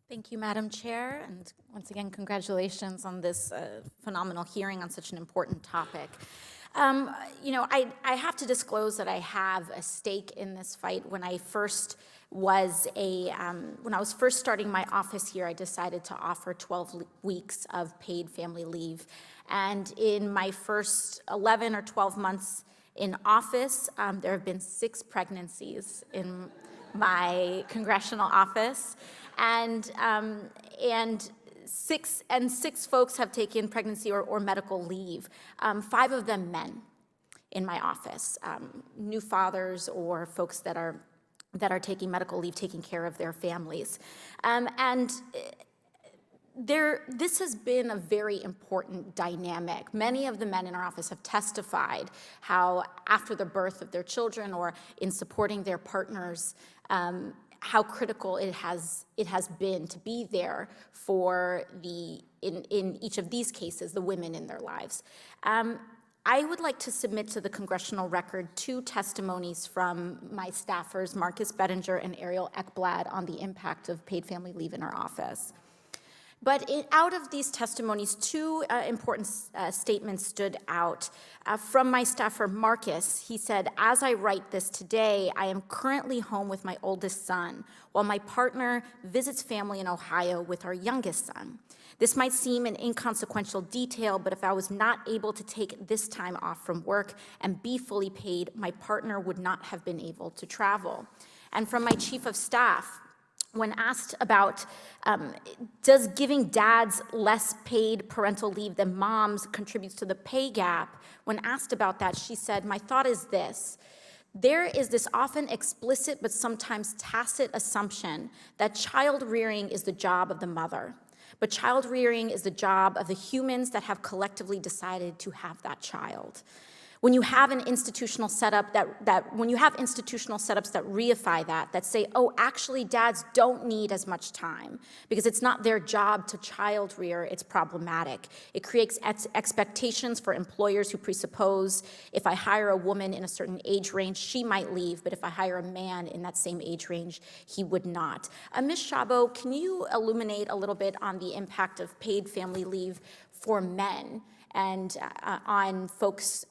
Thank you, Madam Chair, and once again, congratulations on this phenomenal hearing on such an important topic. I have to disclose that I have a stake in this fight. When I was first starting my office here, I decided to offer 12 weeks of paid family leave. And in my first 11 or 12 months in office, there have been 6 pregnancies in my congressional office, and six folks have taken pregnancy or medical leave. 5 of them men in my office, new fathers or folks that are taking medical leave, taking care of their families, this has been a very important dynamic. Many of the men in our office have testified how after the birth of their children or in supporting their partners, how critical it has been to be there for in each of these cases, the women in their lives. I would like to submit to the congressional record 2 testimonies from my staffers, Marcus Bettinger and Ariel Ekblad, on the impact of paid family leave in our office. But out of these testimonies, 2 important statements stood out. From my staffer, Marcus, he said, "As I write this today, I am currently home with my oldest son, while my partner visits family in Ohio with our youngest son. This might seem an inconsequential detail, but if I was not able to take this time off from work and be fully paid, my partner would not have been able to travel." And from my chief of staff, when asked about does giving dads less paid parental leave than moms contributes to the pay gap, when asked about that, she said, "My thought is this. There is this often explicit but sometimes tacit assumption that child rearing is the job of the mother. But child rearing is the job of the humans that have collectively decided to have that child." When you have an institutional setup when you have institutional setups that reify that say, oh, actually dads don't need as much time because it's not their job to child rear, it's problematic. It creates expectations for employers who presuppose if I hire a woman in a certain age range, she might leave, but if I hire a man in that same age range, he would not. Ms. Szabo, can you illuminate a little bit on the impact of paid family leave for men and on folks,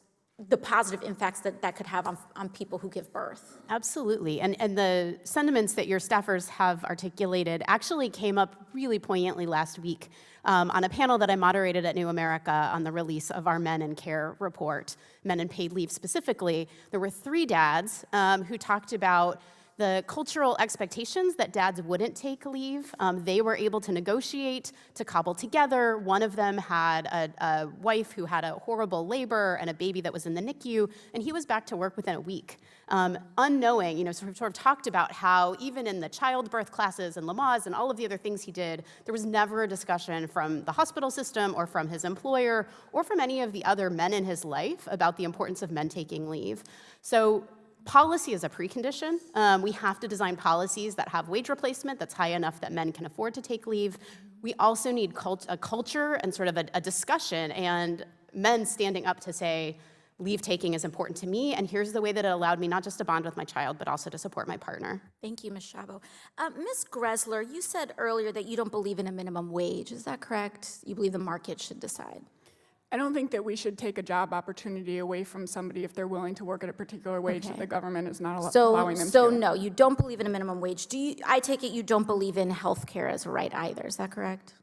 the positive impacts that could have on people who give birth? Absolutely, and the sentiments that your staffers have articulated actually came up really poignantly last week on a panel that I moderated at New America on the release of our Men in Care report, Men in Paid Leave specifically. There were 3 dads who talked about the cultural expectations that dads wouldn't take leave. They were able to negotiate, to cobble together. One of them had a wife who had a horrible labor and a baby that was in the NICU, and he was back to work within a week. Unknowing, sort of talked about how even in the childbirth classes and Lamaze and all of the other things he did, there was never a discussion from the hospital system or from his employer or from any of the other men in his life about the importance of men taking leave. So policy is a precondition. We have to design policies that have wage replacement that's high enough that men can afford to take leave. We also need a culture and sort of a discussion and men standing up to say, leave taking is important to me, and here's the way that it allowed me not just to bond with my child, but also to support my partner. Thank you, Ms. Szabo. Ms. Gressler, you said earlier that you don't believe in a minimum wage. Is that correct? You believe the market should decide? I don't think that we should take a job opportunity away from somebody if they're willing to work at a particular wage that the government is not allowing them to. So no, you don't believe in a minimum wage. I take it you don't believe in health care as a right either. Is that correct?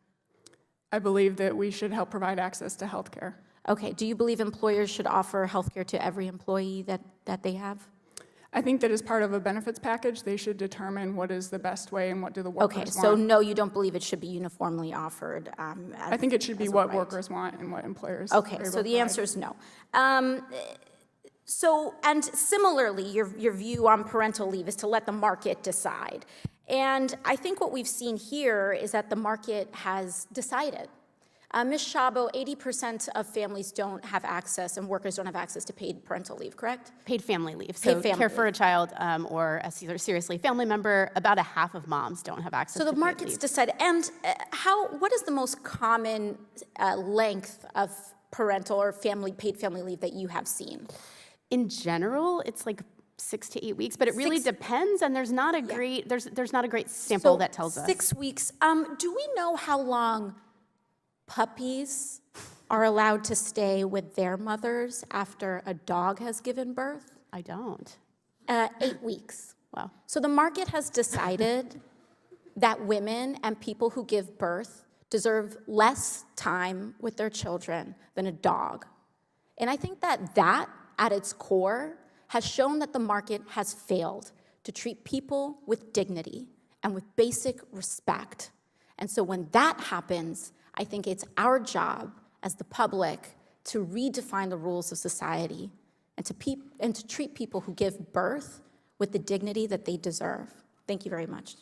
I believe that we should help provide access to health care. Okay. Do you believe employers should offer health care to every employee that they have? I think that as part of a benefits package, they should determine what is the best way and what do the workers want. Okay, so no, you don't believe it should be uniformly offered? I think it should be what workers want and what employers are able to provide. Okay, so the answer is no. And similarly, your view on parental leave is to let the market decide. And I think what we've seen here is that the market has decided. Ms. Szabo, 80% of families don't have access and workers don't have access to paid parental leave, correct? Paid family leave. So care for a child or a seriously family member, about a half of moms don't have access to paid leave. So the market's decided. And what is the most common length of parental or paid family leave that you have seen? In general, it's like 6 to 8 weeks, but it really depends, and there's not a great there's not a great sample that tells us. 6 weeks. Do we know how long puppies are allowed to stay with their mothers after a dog has given birth? I don't. 8 weeks. Wow. So the market has decided that women and people who give birth deserve less time with their children than a dog. And I think that at its core has shown that the market has failed to treat people with dignity and with basic respect. And so when that happens, I think it's our job as the public to redefine the rules of society and to treat people who give birth with the dignity that they deserve. Thank you very much.